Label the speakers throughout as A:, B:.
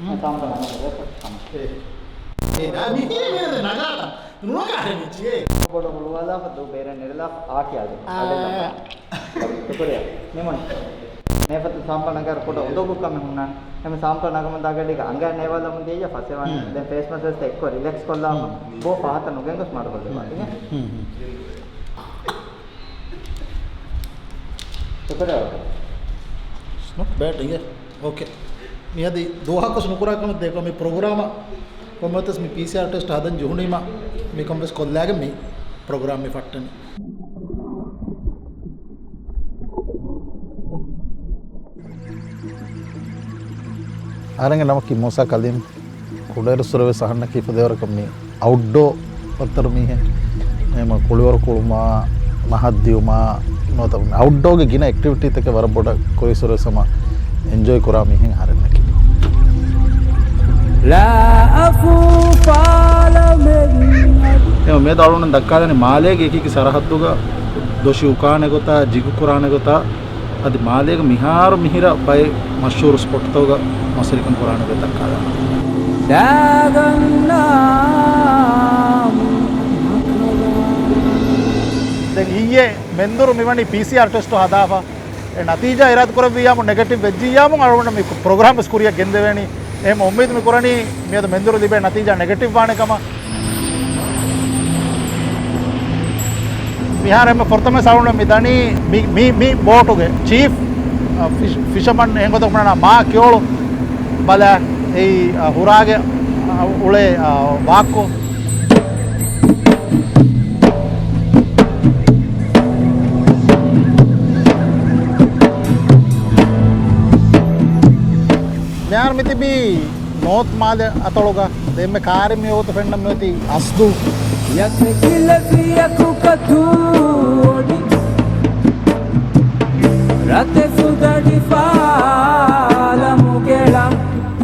A: Never to sample and put on the book coming on. I'm sample Nagamadaga, Anga never the day of Fasevan, the face must take for relax column, both path and Ugangas Marble.
B: It's not bad, yeah. Okay. We had the Doha Nukurakam, they come a program. Promotes me PCR test other than Junima, me come with Colagami program if at ආරංග නම කිමෝසා කලින් කුඩේර සුරවේ සහන්න කීප දෙවර කම්මි outdoor පතර මීහ එම කුලිවර කුළුමා මහද්දියුමා නොත outdoor ගේ ගින activity තක වර බොඩ කොයි සුර සම enjoy කරා මීහෙන් ආරන්න කි ලා අෆු ෆාලමෙන් මේ දරුණන් දක්කාදනේ මාලේගේ එකක සරහද්දුග දොෂි උකානේ ගොතා ජිගු කුරානේ ගොතා අද මාලේගේ මිහාර මිහිර බයි මෂූර් ස්පොට් තෝග මසරිකම් කුරානේ ගොතා කාලා දාගන්නා දැන් ඊයේ මෙන්දරු මෙවැනි PCR ටෙස්ට් හදාවා ඒ නතිජා ඉරාත් කරවියාම නෙගටිව් වෙජ්ජියාම අරවන්න මේ ප්‍රෝග්‍රෑම් ස්කෝරියක් ගෙන්දෙවැනි එහෙම උම්මීද මේ කරණි මේද මෙන්දරු දිබේ නතිජා නෙගටිව් වාණකම बिहार में प्रथम साउंड मिदानी मी बोट हो गए चीफ फिशरमन हेंगो तो अपना माँ क्यों बला ये हुरागे उड़े वाक को बिहार में भी नोट माले अतोड़ोगा देश में कार्य में हो तो फिर नम्य होती अस्दू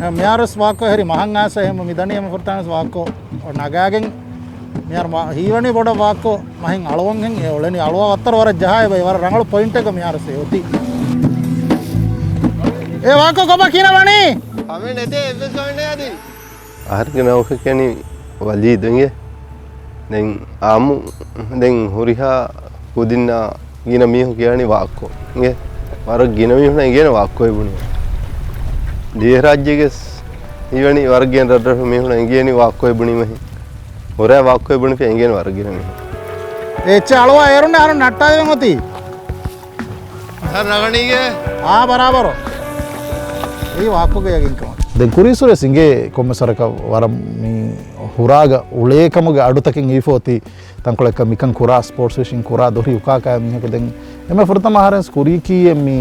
B: म्यारस वाको हरी महंगा से हम मिदनी हम फुर्तान वाको और नागागें म्यार हीवनी बड़ा वाको महंग अलवंगें ये ओलेनी अलवा अत्तर वार जहाय भाई वार रंगल पॉइंट का म्यार से होती ए वाको कब कीना बनी
C: हमें नेते एवरेज करने आदि आहार के नाव के नहीं वाली देंगे दें आमु दें हुरिहा पुदीना गिना मी हो क्या नहीं वाको ये वार गिना मी होना ये ना वाको है बुनी देह राज्य के इवनी वर्ग के अंदर मी होना ये नहीं वाको है बुनी में हो रहा है वाको है बुनी पे ये ना वर्ग गिना मी
B: ए चालवा एरो ने आरो नट्टा दें होती
C: हर रगड़ी के
B: हाँ बराबर हो ये वाको के यकीन कौन දැන් කුරීසුර සිංගේ කොම්මසරක වරම් මේ හුරාග උලේකමගේ අඩුතකින් ඊෆෝති තංකොලක මිකන් කුරා ස්පෝර්ට්ස් විෂින් කුරා දොරි උකාකා මිහක දැන් එම ෆුර්තම ආරස් කුරීකී මේ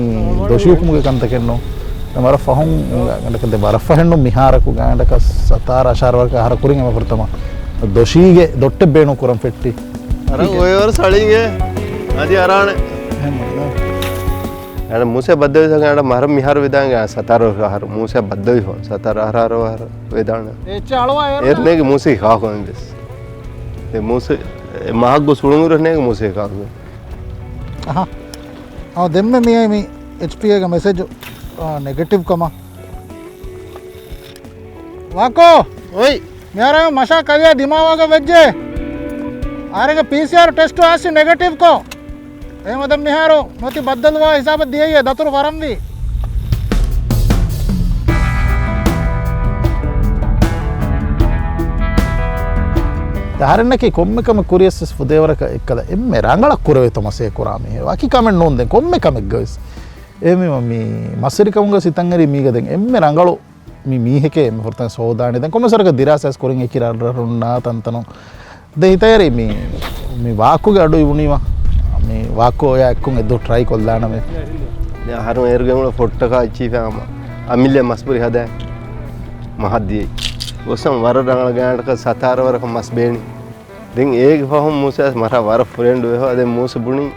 B: දොෂියුකුමුගේ කන්තකෙන්නෝ තමර ෆහුන් ගන්නකද බර ෆහෙන්නු මිහාරකු ගන්නක සතාර අශාරවක ආහාර කුරින් එම ෆුර්තම දොෂීගේ දොට්ට බේනු කුරම් ෆෙට්ටි
C: අර ඔය වර සලින්ගේ අදි අරාණ यार मुझे बद्दे भी सके यार महरम मिहार वेदांगे सतारो हर मुझे बद्दे भी हो सतारा हर वेदांग
B: ए चालवा
C: यार ने कि मुझे खा को बस ते मुझे महाग को सुनूंगे रहने के मुझे खा को
B: हाँ हाँ दिन में मैं HPA का मैसेज नेगेटिव कमा वाको ओए मेरा मशा कविया दिमाग का वजह आ रहे के PCR टेस्ट आसी नेगेटिव को ए मतलब मिहारो मोती बदलवा हिसाब दिए ये दतुर वरम भी ಧಾರಣಕ್ಕೆ ಕೊಮ್ಮೆ ಕುರಿಯಸ್ ಫುದೇವರಕ ಇಕ್ಕದ ಎಮ್ಮೆ ರಂಗಳ ಕುರವೆ ತಮಸೆ ಕುರಾಮಿ ವಾಕಿ ಕಮೆಂಟ್ ನೋಂದೆ ಕೊಮ್ಮೆ ಕಮೆ ಗೈಸ್ ಎಮ್ಮೆ ಮಮ್ಮಿ ಮಸರಿ ಕಮಂಗ ಸಿತಂಗರಿ ಮೀಗದೆ ಎಮ್ಮೆ ರಂಗಳು ಮೀಹೆಕೆ ಎಮ್ಮೆ ಹೊರತ ಸೋದಾಣಿದೆ ಕೊಮ್ಮೆ ಸರಕ ದಿರಾಸಸ್ ಕುರಿಂಗ್ ಎಕಿರರುನ್ನಾ ತಂತನು ದೇಹಿತಯರಿ ಮೀ ವಾಕುಗೆ ಅಡು ಇವನಿವಾ මේ වාකෝ යා එක්කුන් එද්දෝ ට්‍රයි කොල්ලාන මේ
C: දැන් හරම එර්ගෙමුල ෆොට්ටකා චීෆාම අමිල්ල මස්පුරි හදා මහද්දී ඔසම් වර රංගල ගානටක සතාර වරක මස් බේනි දැන් ඒක ෆහම් මුසස් මරා වර ෆ්‍රෙන්ඩ් වෙහව දැන් මුස බුණි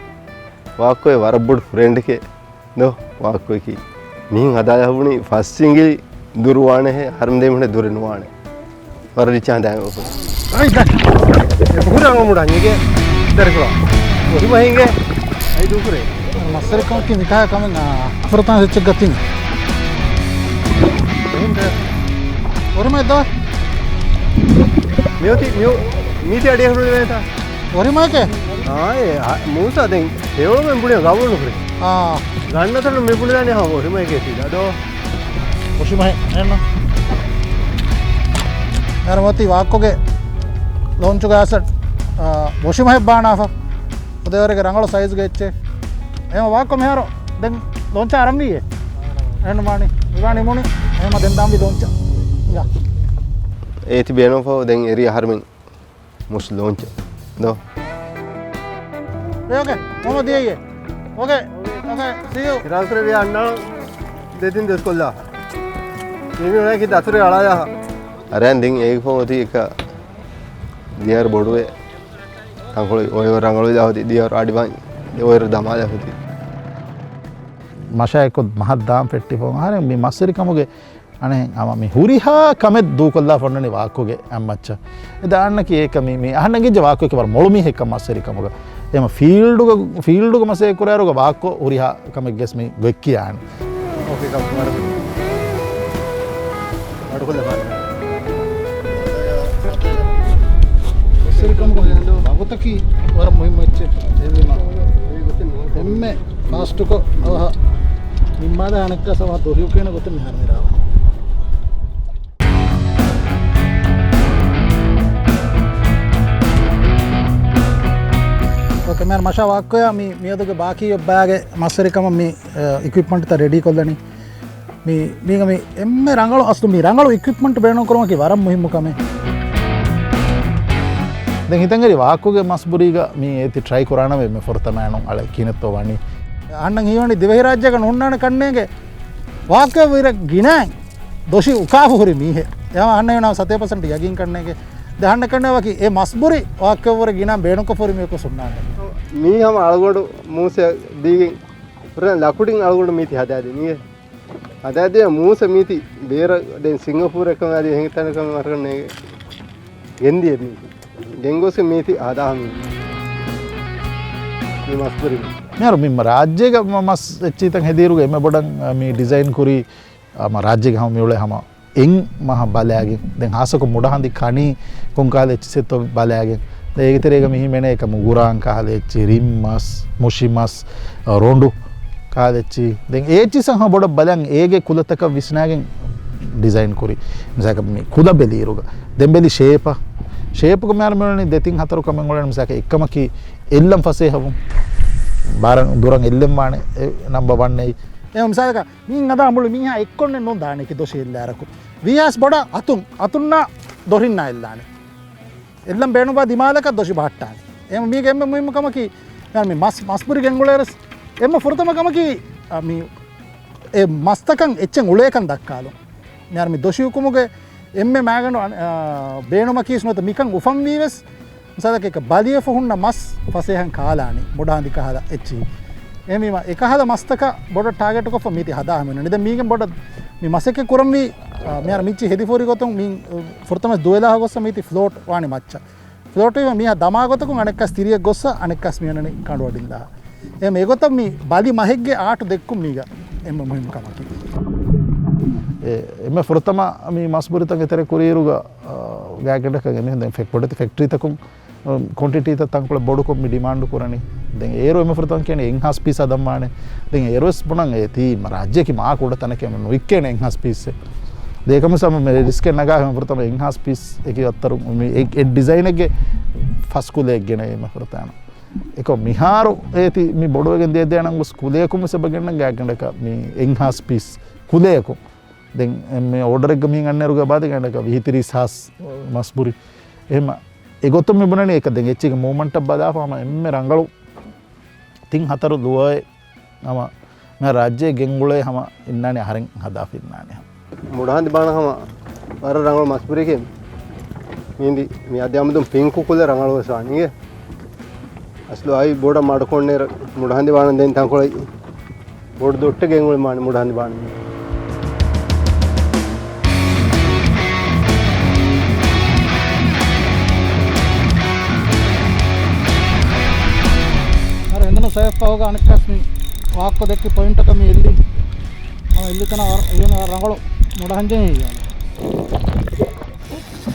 C: වාකෝ වර බුඩ් ෆ්‍රෙන්ඩ් के දෝ වාකෝ කි මින් හදා යවුණි ෆස්ට් සිංගල් දුරවානේ හරම දෙමුනේ දුරනවානේ වර රිචා දැන් ඔක අයි දා පුරාම මුඩාන්නේ දරකෝ वही महेंगे आई दूसरे मसरे कौन की निकाह कम ना फरता से चेक करती
B: ඔරිමයිද
C: මීති අඩිය හුරුද නේද?
B: ඔරිමයිකේ
C: මූසා දැන් හේවල මෙම්බුනේ ගවුණු පුරේ. ගන්නතර මෙම්බුනේ දන්නේ හව ඔරිමයිකේ තියලා. අදෝ
B: ඔරිමයි එන්න. නරමති වාක්කොගේ ලොන්චුගේ ඇසට් ඔරිමයි බානාෆා. උදේවරේ ರಂಗಳು සයිස් ගෙච්චේ. එහෙම වාක්කො මෙහර දැන් ලොන්ච ආරම්භියේ. එන්න මානි. ඉවානි මොනි. එහෙම දැන් දාම්බි ලොන්ච. ඉංගා.
C: ඒති බේනෝෆෝ දැන් එරිය හර්මෙන් මුස් ලොන්ච. දෝ.
B: Okay, vamos de ahí. Okay, see you.
C: ඉරාන්තරේ විය අන්න දෙතින් දෙස්කොල්ලා. මේ උනේ කි දතුරේ අලායා. අරෙන් දින් ඒක ෆෝති එක දියර බොඩුවේ අංගොල ඔය රංගොල දාවති දියර ආඩිවන් ඔය දමාලා හොති.
B: මෂා එක්ක මහත් දාම් පෙට්ටි ෆෝන් හරි මේ මස්සරි කමුගේ අනේ අම මේ හුරිහා කමෙත් දූකොල්ලා ෆොන්නනේ වාක්කෝගේ අම්මච්ච. එදාන්න කි ඒක මේ අහන්න ගිජ වාක්කෝ එක වර මොළුමි හෙක්ක මස්සරි කමුගේ. එම ෆීල්ඩුක මසේ කුරෑරුග වාක්කෝ උරිහා කමෙක් ගෙස් මේ වෙක්කියාන.
C: ඕකේ කම් වර. අඩකොල්ල බලන්න.
B: මස්සරි කමුගේ බගතකි වර මොහිමච්ච එම්මා. එම්මේ ෆාස්ට්ක අවහ නිම්මාද අනක්ක සව දොරියු කියන ගොත මෙහර මෙරාව. ಓಕೆ ಮ್ಯಾನ್ ಮಷಾ ವಾಕ್ಕೋಯ మీ ಅದಕ್ಕೆ ಬಾಕಿ ಒಬ್ಬಾಗೆ ಮಸರಿಕಮ మీ equipment ತ ರೆಡಿ ಕೊಲ್ಲನಿ మీగ మీ ఎమ్మె రంగళ అసలు మీ రంగళ equipment ಬೇಣೋ ಕೊರಮಕಿ ವರಂ ಮುಹಿಮ್ ಕಮೆ දැන් හිතංගරි වාක්කුගේ මස්බුරීග මේ ඒති ට්‍රයි කරාන මේ ෆොර්තමෑනු අල කිනත්තෝ වනි අන්න හිවනි දිවහි රාජ්‍යක නොන්නන කන්නේගේ වාක්ක විර ගිනෑ දොෂි උකාපු හුරි මීහෙ යම අන්න වෙනවා 7% යකින් කන්නේගේ දහන්න කන්නවකි ඒ මස්බුරි වාක්කවර ගිනා බේණුක පොරි මේක සුන්නානේ
C: මී හැම අලගොඩ මූස දීගෙන් පුරා ලකුටින් අලගොඩ මීති හදාදී නිය හදාදී මූස මීති බේර දැන් සිංගප්පූර එකම ආදී එහෙන් තනකම මරන්නේ ගෙන්දිය මීති ගෙන්ගොස් මීති ආදාහම මේ මස්බුරි
B: යාර මිම රාජ්‍යක මස් එච්චිතන් හෙදීරුගේ එම බොඩන් මේ ඩිසයින් කුරි ම රාජ්‍යක හැම මියුලේ හැම එන් මහ බලයාගේ දැන් හාසක මුඩහන්දි කණි කොංකාල එච්චිසෙත් බලයාගේ ඒගතරේක මිහි මෙන එක මුගුරාන් කාලෙච්චි රිම්මස් මුෂිමස් රොන්ඩු කාලෙච්චි දැන් ඒච්චි සහ බොඩ බලයන් ඒගේ කුලතක විස්නාගෙන් ඩිසයින් කුරි මිසක මේ කුල බෙලීරුග දෙම්බෙලි ෂේපක මෙයාර මෙලනි දෙතින් හතරු කමෙන් වලන මිසක එකම කි එල්ලම් ෆසේ හවුම් බාරන් දුරන් එල්ලම් මානේ නම්බර් 1 නේ එම මිසක මින් අද අමුළු මිහා එක්කොන්නේ නො දාන්නේ කි දොෂ එල්ලාරකු වියාස් බොඩ අතුන්නා දොරින්නා එල්ලානේ එල්ලම් බේනුබා දිමාලක දොෂි බහට්ටානේ එම මේක එම්ම මුහිම කමකි මේ මස්පුරි ගෙන්ගුලේරස් එම්ම ෆොරතම කමකි මේ ඒ මස්තකන් එච්චන් උලේකන් දක්කාලු යාර මේ දොෂි උකුමුගේ එම්මේ මෑගන බේනුම කීස්නොත මිකන් උෆම් වීවස් සදක එක බලිය ෆොහුන්න මස් ෆසේහන් කාලානි මොඩාන්දි කහලා එච්චි එමීම එකහද මස්තක බොඩ ටාගට් කොෆ මීති හදාහමින නිද මීගෙන් බොඩ මේ මසෙක කුරම්වි මෙයාර මිච්චි හෙදිෆෝරි ගොතන් මින් ෆොර්තම දුවලා ගොස්ස මීති ෆ්ලෝට් වානි මච්ච ෆ්ලෝට් වේ මියා දමා ගොතකුන් අනෙක්කස් තිරිය ගොස්ස අනෙක්කස් මියනනේ කඬු වඩින්දා එම ඒගොත මී බලි මහෙක්ගේ ආට දෙක්කුම් මීග එම මුහිම කමකි එම ෆොර්තම මී මස්බුරිතන් එතර කුරීරුග ගෑකඩක ගෙන දැන් ෆෙක්ටරි ෆැක්ටරි තකුන් ක්වොන්ටිටි තංකොල බොඩු කොම් ඩිමාන්ඩ් කරන්නේ දැන් ඒරෝ එම ෆොර්තන් කියන්නේ එන්හස් පීස් අදම්මානේ දැන් ඒරෝස් බොණන් ඒ තී රාජ්‍යකි මා කොට තනකෙම නොයික්කේන එන්හස් පීස් දෙකම සම මේ රිස්ක් එක නගා හැම ෆොර්තම එන්හස් පීස් එකේ අතර මේ ඒ ඩිසයින් එකේ ෆස්කුලේ ගෙන එම ෆොර්තන එක මිහාරු ඒති මේ බොඩු එකෙන් දෙය දෙනන් ස්කුලේ කොම සබගෙන්න ගෑකඩක මේ එන්හස් පීස් කුලේ කො දැන් මේ ඕඩර් එක මින් අන්නේරුග බාද ගන්නක 23,000 මස්බුරි එහෙම ඒගොතම මෙබුණනේ එක දැන් එච්ච එක මොමන්ට් එක බදාපම එම්මේ රංගලු තින් හතර දුවයි නම මම රාජ්‍යයේ ගෙන්ගුලේ හැම ඉන්නනේ හරින් හදා පින්නානේ
C: මුඩහන්දි බානහම වර රංගල මස්පුරේකේ මින්දි මේ අධ්‍යාමතුන් පින්කු කුල රංගල වසානියේ අස්ලෝ ආයි බෝඩ මාඩකොන්නේ මුඩහන්දි බාන දෙන් තංකොලයි බෝඩ දොට්ට ගෙන්ගුලේ මානේ මුඩහන්දි බාන ಸೇಫ್ ಹೋಗ ಅನಕಸ್ಮಿ ಹಾಕೋದಕ್ಕೆ ಪಾಯಿಂಟ್ ಕಮ್ಮಿ ಎಲ್ಲಿ ಇಲ್ಲಿ ತನ ಏನು ರಂಗಳು ನೋಡ ಹಂಗೆ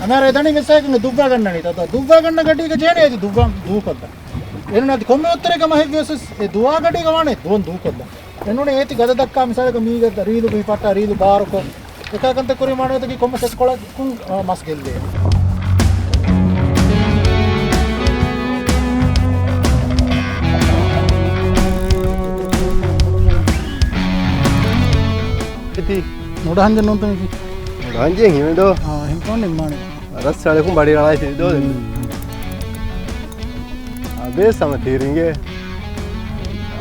B: අමාර එතන මෙසේක දුබ්බා ගන්නනේ තත දුබ්බා ගන්න ගඩියක ජේනේ දුබ්බා දූකොද්ද එන්නත් කොම්මෙ උත්තරේක මහ ගියසස් ඒ දුවා ගඩියක වනේ දොන් දූකොද්ද එන්නුනේ ඒති ගද දක්කා මිසාලක මීගද රීලු පිපට්ට රීලු බාරකෝ එකකන්ත කුරි මානවතකි කොම්ම සෙස් කොළ කුන් මස් ගෙල්ලේ
C: ඉති
B: මොඩහන්ජන් නොන්තනකි
C: රංජෙන් හිමදෝ
B: හිම්පොන් නිම්මානේ
C: රස්සාලකුම් බඩි රායි සිදෝ අබේ සම තීරින්ගේ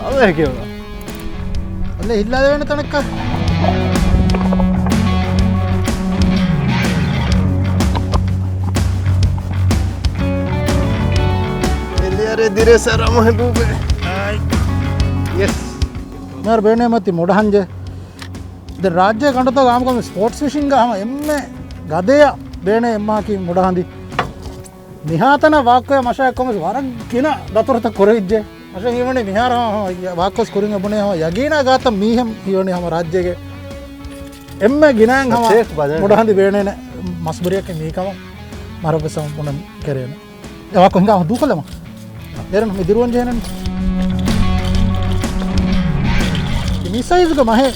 C: අවේ කියලා
B: අල්ල ඉල්ලාද වෙන තනක්ක
C: එල්ලියරේ දිරසරම හබුබේ යස්
B: මර බේනේ මති මොඩහන්ජ ද රාජ්‍ය කණ්ඩත ගාමකම ස්පෝර්ට්ස් ෆිෂිං ගාම එම්මේ ගදය බේනේ එම්මාකි මොඩහන්දි නිහාතන වාක්කය මශයක්කොම වරක් කියන දතුරත කොරවිජ්ජේ මශ හිවනේ විහාර වාක්කස් කුරින් අබුනේ හම යගීනා ගාත මීහම් හිවනේ හම රාජ්‍යගේ එම්ම ගිනාන් හම මොඩහන්දි බේනේ මස්බරියක් මීකම මරපසම් මොන කරේන වාක්කෝ හිඟා දුකලම එරන මේ දිරුවන් ජේනන් මිසයිස්ක මහේ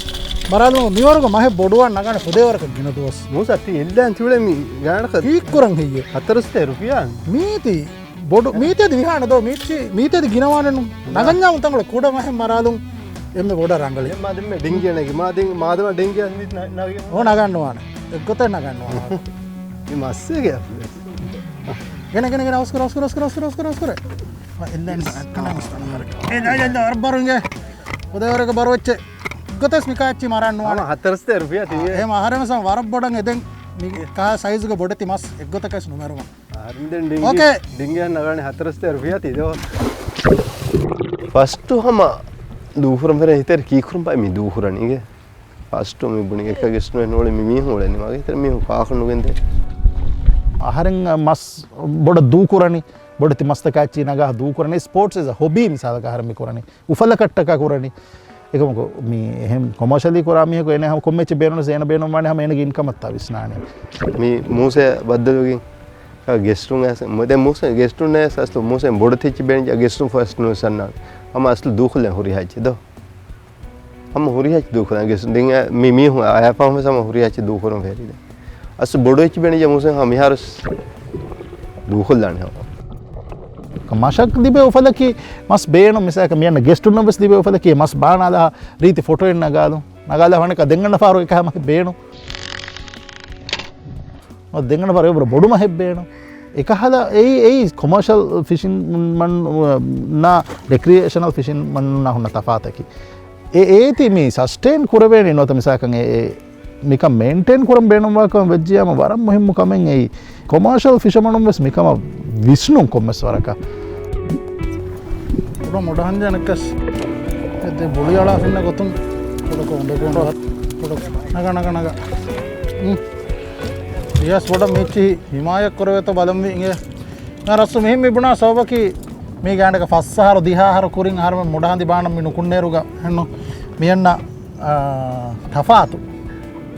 B: බරාලු මිවරක මහේ බොඩුවන් නගන පුදේවරක ගින දොස්
C: මොසත් එල්ලන් තුලේ මි ගානක
B: කීකුරන් හියේ
C: 400 රුපියල්
B: මීති බොඩු මීතේද විහාන දෝ මීතේද ගිනවානනු නගන්නා උන්තංගල කුඩ මහේ මරාලු එම්මේ බොඩ රංගලේ
C: මාදෙම ඩෙන්ගියනගේ මාදම ඩෙන්ගිය නගිය
B: ඕ නගන්නවාන එක්ගොත නගන්නවා
C: මේ මස්සේගේ
B: ගෙන අවස්කර එල්ලන් එන්න අරබරුන්ගේ පුදේවරක බරවච්චේ ගොතස් මිකාච්චි මරන්නවා
C: 400 රුපියල් තියේ
B: එහෙම ආහාරමසම් වරක් බොඩන් එදෙන් කා සයිස්ක බොඩති මස් එක්ගොතකස් නුමරුම
C: හරිදෙන්
B: Okay.
C: ඩෙන්ගියන් නගන්නේ 400 රුපියල් තියෝ ಫಸ್ಟ್ ಹಮ ದೂಹುರಂ ಫೆರೆ ಹಿತರ್ ಕೀಖುರಂ ಪೈ ಮಿ ದೂಹುರನಿಗೆ ಫಸ್ಟ್ ಮಿ ಬುಣಿಗೆ ಕಗೆಸ್ನು ನೋಳೆ ಮಿ ಮೀ ಹೋಳೆ ನಿಮಗೆ ಹಿತರ್ ಮಿ ಕಾಖನು ಗೆಂದೆ
B: ආහාරෙන් මස් බොඩ දූකුරණි බොඩති මස්තකාච්චි නගහ දූකුරණි ස්පෝර්ට්ස් ඉස් අ හොබි මිසාලක ආහාරමි කරණි උෆල කට්ටක කරණි එකමක මේ එහෙම කොමර්ෂලි කරාමිය කො එනේ හැම කොම්මෙච්ච බේරන සේන බේනම වනේ හැම එනගේ ඉන්කම් අත්තා විස්නානේ
C: ಮಿ ಮೂಸೆ ಬದ್ದಲುಗಿಂ ಗೆಸ್ಟುಂ ಆಸ ಮೊದೆ ಮೂಸೆ ಗೆಸ್ಟುಂ ನೆ ಸಸ್ತು ಮೂಸೆ ಬೊಡತಿಚ್ಚಿ ಬೆಂಜ ಗೆಸ್ಟುಂ ಫಸ್ಟ್ ನೋ ಸನ್ನ ಅಮ ಅಸ್ಲು ದೂಖಲೆ ಹುರಿ ಹಾಚಿ ದೋ ಅಮ ಹುರಿ ಹಾಚಿ ದೂಖಲ ಗೆಸ್ಟು ದಿಂಗ ಮಿ ಮಿ ಹು ಆಯಾ ಪಾಮ ಸಮ ಹುರಿ ಹಾಚಿ ದೂಖರಂ ಫೇರಿದೆ ಅಸ್ ಬೊಡೊಚ್ಚಿ ಬೆಂಜ ಮೂಸೆ ಹಮ ಯಾರಸ್ ದೂಖಲಾನೆ ಹಮ
B: මශක් දිබේ උපලකි මස් බේනු මිසක මියන්න ගෙස්ටුන් නොබස් දිබේ උපලකි මස් බානාලා රීති ෆොටෝ එන්න නගාලු නගාලා වණක දෙංගන්න පාරු එක හැම බේනු ඔ දෙංගන්න පාරු බර බොඩුම හැබ්බේනු එක හලා ඒ කොමර්ෂල් ෆිෂින් මන් නා රික්‍රියේෂනල් ෆිෂින් මන් නා හුන්න තෆාතකි ඒති මේ සස්ටේන් කුරවේනේ නොත මිසකන් ඒ නිකම් මේන්ටේන් කරම් බේනුම් වකම් වෙජ්ජියම වරම් මුහිම්මු කමෙන් ඒ කොමර්ෂල් ෆිෂර්මනුම් වෙස් මිකම විස්නුම් කොම්මස් වරක උඩ මොඩහන් ජනකස් එද බොලියාලා ෆින්න ගොතුන් පොඩක උඩ නග යස් වඩ මෙච්චි හිමායක් කරවෙත බලම් විගේ නරස්සු මෙහිම ඉබුණා සෝබකි මේ ගෑනක ෆස්සහර දිහාහර කුරින් හරම මොඩහන්දි බානම් මිනු කුන්නේරුග හෙන්නු මියන්න තෆාතු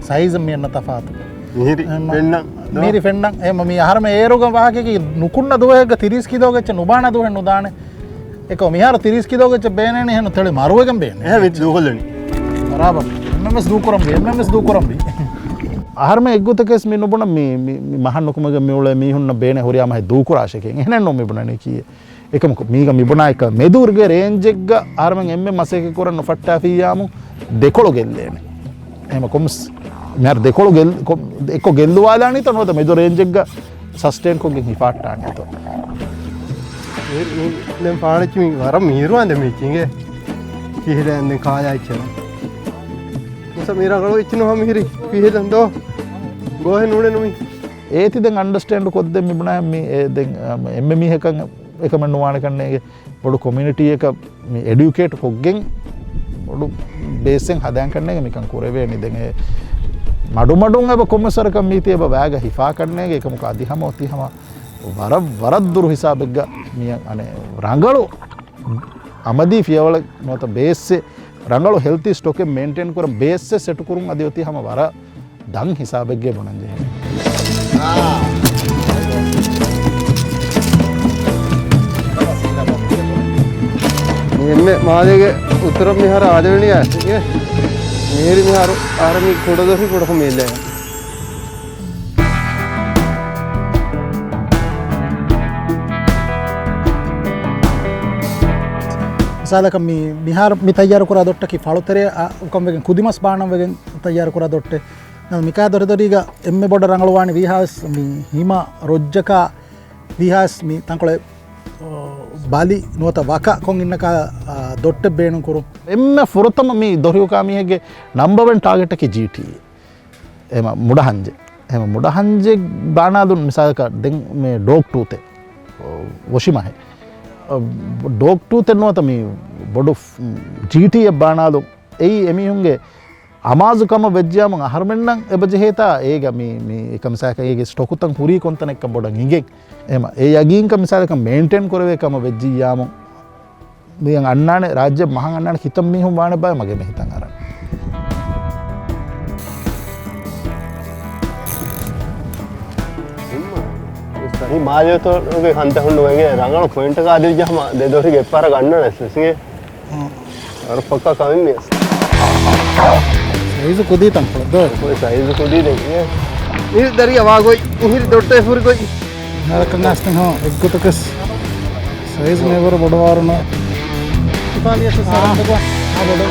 B: සයිස් මියන්න තෆාතු
C: මිහිරි වෙන්න
B: මීරි ෆෙන්ඩන් එම මේ හරම ඒරුග වාහකක නුකුන්න දුවයක 30 කිලෝගෙච්ච නුබාන දුවෙන් නුදාන එක මිහාර 30 කිලෝගෙච්ච බේනනේ එහෙන තෙලි මරුවකම් බේන්නේ
C: එහ විත් දුකලනි
B: බරාබර් එම්එස් දුකරම් බේ ආහාරම එක්ගොතකස් මේ නුබුණ මේ මහන් නුකුමග මෙවල මීහුන්න බේනේ හොරියාම හයි දූකුරාශකෙන් එහෙනම් නො මෙබුණනේ කීයේ එකම මීග මිබුණා එක මෙදුර්ගේ රේන්ජ් එක ආහාරමෙන් එම්මේ මසේක කරන ෆට්ටා ෆියාමු දෙකොළු ගෙල්ලේනේ එහෙම කොම්ස් මෙර දෙකොළු ගෙල් එක්ක ගෙල්ලුවාලා නිත නොද මෙදු රේන්ජ් එක සස්ටේන් කොගෙන් හිපාට්ටා නිත
C: දැන් පාරච්චි මි වරම් මීරුවන්ද මේකින්ගේ කිහිරෙන් කායයිචන මුස මීරගලෝ ඉච්චනවා මිහිරි පිහෙදන් දෝ ගෝහෙ නුනේ නුමි
B: ඒති දැන් අන්ඩර්ස්ටෑන්ඩ් කොද්දෙන් මිබුණා මේ දැන් එම්මේ මිහකන් එකම නුවාන කන්නේ පොඩු කොමියුනිටි එක මේ එඩියුකේට් කොග්ගෙන් පොඩු බේසෙන් හදාන් කන්නේ මිකන් කුරවේ නේ දැන් ඒ මඩුන් अब කොමසරක මීතිය බෑග හිෆා කන්නේ එක මොක අධිහම ඔතිහම වරද්දුරු හිසාබෙග්ග මිය අනේ රංගලු අමදී ෆියවල මොත බේස්සේ රංගලු හෙල්ති ස්ටොක් එක මේන්ටේන් කර බේස්සේ සෙට් කරුන් අදී ඔතිහම වර දන් හිසාබෙග්ගේ බොනන්ජේ
C: එම්මේ මාදේගේ උත්තර මිහාර ආදවෙණිය ඇස්ගේ මේරි මිහාර ආරමි කොඩදොහි කොඩක මේල්ලේ
B: ಸಾಧಕ ಮಿಹಾರ ಮಿ ತಯಾರು ಕೂಡ ದೊಟ್ಟಕ್ಕೆ ಫಾಳುತ್ತಾರೆ ಉಕಂಬೆಗೆ ಕುದಿಮಸ್ ಬಾಣವೆಗೆ ತಯಾರು ಕೂಡ ದೊಟ್ಟೆ ನಾವು ಮಿಕಾ ದೊರೆದೊರೀಗ ಎಮ್ಮೆ ಬೊಡ್ಡ ರಂಗಳವಾಣಿ ವಿಹಾಸ್ ಮಿ ಹಿಮ ರೊಜ್ಜಕ ವಿಹಾಸ್ ಮಿ ತಂಕೊಳೆ ಬಾಲಿ ನೋತ ವಾಕ ಕೊಂಗ್ ಇನ್ನಕ ದೊಟ್ಟೆ ಬೇಣು ಕುರು ಎಮ್ಮೆ ಫುರತಮ ಮಿ ದೊರೆಯುಕಾಮಿಗೆ ನಂಬರ್ 1 ಟಾರ್ಗೆಟ್ ಕೆ ಜಿಟಿ එම මුඩහන්ජෙ එම මුඩහන්ජෙ බානාදුන් මිසාක දෙන් මේ ඩෝක් ටූතේ වොෂිමහේ ඩෝක් ටූතේ නොත මේ බොඩු ජීටී බානාදු එයි එමිහුන්ගේ අමාසුකම වෙජ්ජාම අහර්මෙන්නම් එබජෙහෙතා ඒක මේ එකම සාක ඒගේ ස්ටොකුතන් පුරී කොන්තන එක බොඩන් ඉගෙන් එම ඒ යගින් කම මිසාක මේන්ටේන් කරවේ කම වෙජ්ජියාම මියන් අන්නානේ රාජ්‍ය මහන් අන්නානේ හිතම් මිහුන් වාන බය මගේ මේ හිතන් අරන්
C: මේ මාජයතෝගේ හන්ත හුන්න වගේ රංගන පොයින්ට් එක ආදී ගියාම දෙදොරි ගෙපාර ගන්න නැස්සිගේ අර පක්කා කමින්නේ සයිස් කොදී තම්පලද ඔය සයිස් කොදී දෙන්නේ මේ දරිය වාගොයි උහිරි දොට්ටේ හුරිගොයි නරක නැස්තන හො එක්ගොතකස් සයිස් මේවර බඩවාරන ඉතාලියස සාරකව බඩ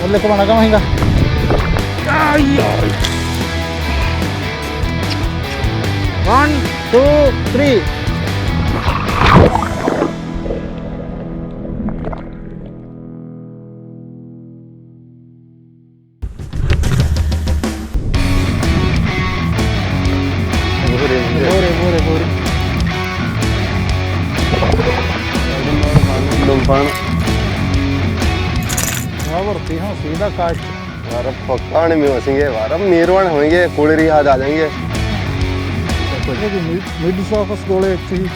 C: ඔල්ලේ කොම නගම හිඟා ආයි 1 2 3 सीधा काट वार पक्काने में वसेंगे वारम निर्वाण होंगे कोड़री हाथ आ जाएंगे मिड सॉफस गोले एक्चुअली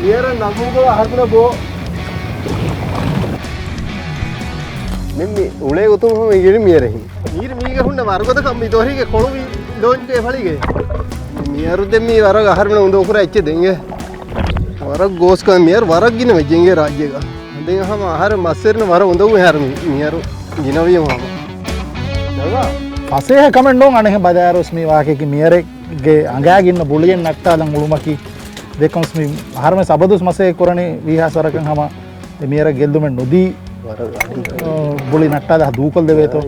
C: ये नमू को हर में बो निम्मी उड़े को तुम हम ये मेरे ही नीर मी के हुंडा मार को तो कम दोहरी के कोणो भी लोन के फली गए मियार दे मी वार हर में उन्दो को अच्छे देंगे वरक गोस का मेयर वरक गिने वेजेंगे राज्य का दे हम हर मसेर ने वरक उन्दो में हर मियार गिना भी हम जगा फसे है कमेंट डोंग आने बाजार उसमें वाके की मेयर के अंगा गिन बुलियन नक्ता लंग मुलुमकी देखो उसमें हर में सबदुस मसे कोरने विहा सरकं हम मेयर गेल्दु में नदी बुली नक्ता दा दूकल देवे तो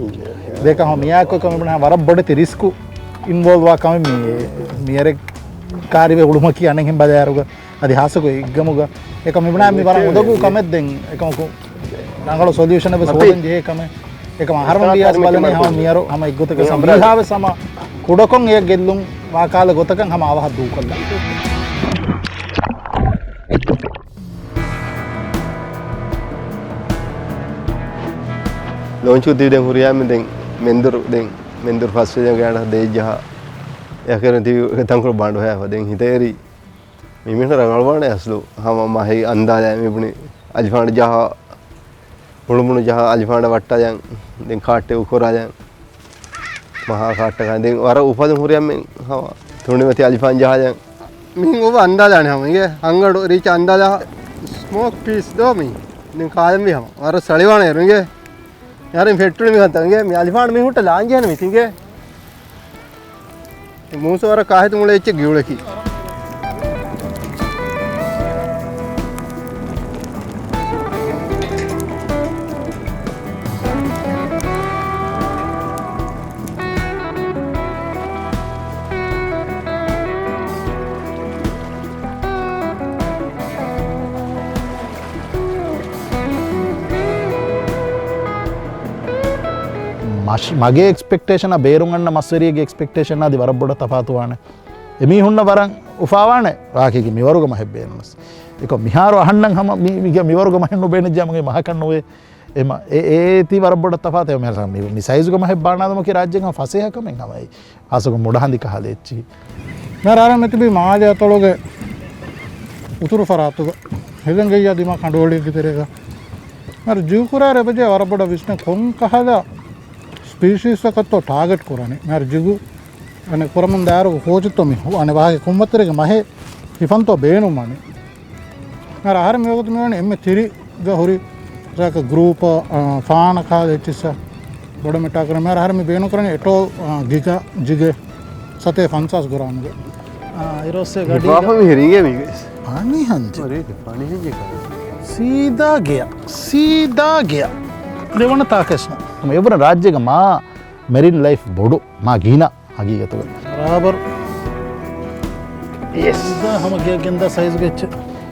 C: देखा हम मिया को कमेंट बना वरक बड़े रिस्क इन्वॉल्व वा कमे मेयर कार्य उलुमकी आने हम बाजार होगा అది హాసకు ఇగ్గముగా ఏక మిబనా మీ వరం ఉదగు కమెద్దెం ఏకమకు రంగలో సొల్యూషన్ బస్ హోదెం జే కమే ఏక హర్మన్ బియాస్ బలనే హమ మియరో హమ ఇగ్గొతక సంబ్రిహావ సమ కుడకొం ఏ గెల్లుం వాకాల గొతకం హమ అవహ దూకల్ల లోంచు దిదెం హురియా మెదెం మెందుర్ ఫస్ట్ జగడ దేజహ යකරන ති තංකුර බාණ්ඩ හොයා වදෙන් හිතේරි මිමින රංගල්වානේ අස්ලු හම මහයි අන්දාය මෙබුනි අල්ෆාණ ජහ මුළුමුණු ජහ අල්ෆාණ වට්ටයන් දෙන් කාට්ටේ උකොරායන් මහා කාට්ට ගඳෙන් වර උපදම් හුරියම් මෙන් හම තුණිමති අල්ෆාණ ජහයන් මින් ඔබ අන්දාදානේ හම ඉගේ අංගඩ රීච අන්දාදා ස්මෝක් පීස් දෝ මින් දෙන් කායම් විහම වර සලිවානේ රුගේ यार फेट्रोल में खाता है मैं अलिफान में हुट्टा लांजे है ना मिथिंगे मुंह से वाला काहे तुम ले इच्चे गिवले की
B: මගේ එක්ස්පෙක්ටේෂන බේරුගන්න මස්වරියගේ එක්ස්පෙක්ටේෂන අදි වරබ්බොඩ තපාතුවාන එමිහුන්න වරන් උපාවාන රාකීගේ මිවරුගම හැබ්බේනස් ඒක මිහාර අහන්නන් හැම මිගේ මිවරුගම හෙන්න බේන ජමගේ මහකන්න ඔය එම ඒති වරබ්බොඩ තපාතේ මෙහසම් මි සයිසුගම හැබ්බානාදම කි රාජ්‍යංග ෆසේහකමෙන් හමයි ආසක මුඩහන්දි කහලෙච්චි නරාර මෙතිබි මාජ අතලෝගේ උතුරු ಫರಾತುಗ ಹೆದಂಗಯ್ಯ ದಿಮಾ ಕಂಡೋಳಿ ಗಿದರೆಗ ಮರ ಜೀವಕುರಾರ ಬಜೆ ವರಬಡ ವಿಷ್ಣು ಕೊಂಕಹದ ಸ್ಪೀಶೀಸ್ ಕತ್ತೋ ಟಾರ್ಗೆಟ್ ಕೊರಾನೆ ಮರ ಜಿಗು අනේ පුරමන් දාරු හෝජුතොමි අනේ වාගේ කුම්මතරේ මහේ හිෆන්තෝ බේනු මනේ මර ආහාර මෙවුත් මෙවනේ එම්මේ තිරි ගහුරි රක ගෲප ෆාන කා දෙච්චස බොඩ මෙටා කරන මර ආහාර මේ බේනු කරන්නේ එටෝ ගිගා ජිගේ සතේ 50 ග්‍රාම්ගේ ඉරොස්සේ ගඩි
C: बापा मेहरीगे भी
B: पानी हंज
C: अरे पानी है जी का
B: सीधा गया දෙවන තාකෂ්න එවන රාජ්‍යක මා මෙරින් ලයිෆ් බොඩු මා ගීන හගීගතුව බරාබර් yes හම ගියගෙන්ද සයිස් ගෙච්ච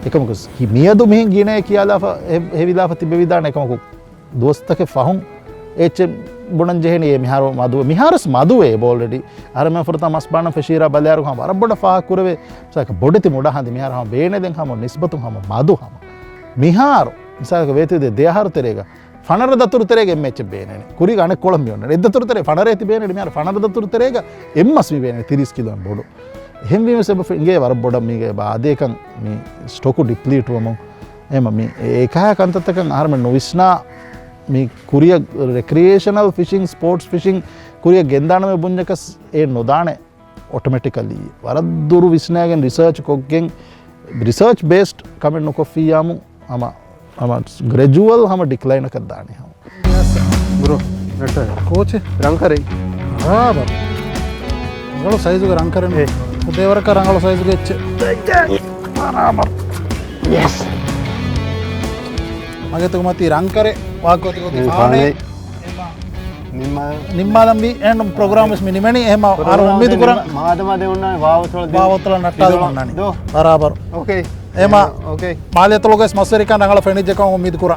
B: එකමක මියදු මෙහි ගීනය කියලා හෙවිලා තිබෙවිදාන එකමක දෝස්තක ෆහුන් එච් බුණන් ජෙහනේ මිහාර මදුව මිහාරස් මදුවේ බෝල්රෙඩි අර මම ෆරතා මස්බාන ෆෙෂීරා බලයාරු හම අර බොඩ ෆා කුරවේ සක බොඩති මුඩ හන්දි මිහාර හම බේනේ දෙන් හම නිස්බතුන් හම මදු හම මිහාර සක වේතේ දෙහාර තෙරේගා ಫಣರ ದತ್ತುರು ತೆರೆಗೆ ಎಮ್ಮೆಚ್ಚ ಬೇನೇನೆ ಕುರಿಗೆ ಅಣೆ ಕೊಳಂಬಿ ಉಂಡ ಎದ್ದ ತುರುತರೆ ಫಣರೆ ಎತ್ತಿ ಬೇನೆ ಮ್ಯಾರ ಫಣರ ದತ್ತುರು ತೆರೆಗ ಎಮ್ಮಸ್ ವಿ ಬೇನೆ 30 ಕಿಲೋ ಬೋಡು ಹೆಂವಿ ಸಬ ಇಂಗೆ ವರ ಬೋಡ ಮೀಗೆ ಬಾ ಅದೇಕಂ ಮೀ ಸ್ಟೋಕು ಡಿಪ್ಲೀಟ್ ವಮ ಎಮ ಮೀ ಏಕಾಯ ಕಂತತಕಂ ಆರ್ಮ ನೋವಿಸ್ನಾ ಮೀ ಕುರಿಯ ರೆಕ್ರಿಯೇಷನಲ್ ಫಿಶಿಂಗ್ ಸ್ಪೋರ್ಟ್ಸ್ ಫಿಶಿಂಗ್ ಕುರಿಯ ಗೆಂದಾಣಮೆ ಬುಂಜಕಸ್ ಏ ನೋದಾಣೆ ಆಟೋಮೆಟಿಕಲಿ ವರದ್ದುರು ವಿಸ್ನಾಗೆನ್ ರಿಸರ್ಚ್ ಕೊಗ್ಗೆಂ ರಿಸರ್ಚ್ ಬೇಸ್ಡ್ ಕಮೆಂಟ್ ನೊಕೊಫಿಯಾಮು ಅಮ हम ग्रेजुअल हम डिक्लाइन कर दाने हम
C: ब्रो नट
B: कोच
C: रंग करे
B: बराबर अंगलो साइज के रंग करे देवर का रंगलो साइज के बराबर यस आगे तो मती रंग करे वाको तो दिखाने निम्मा लंबी एंड प्रोग्राम्स मिनिमनी एम आर उम्मीद करा
C: मादमा दे उन्ना वावतोळ
B: नट्टादु मन्नानी बराबर
C: ओके
B: एमा
C: ओके
B: माले तो लोग मसरिका नंगला फेणी जका उम्मीद करा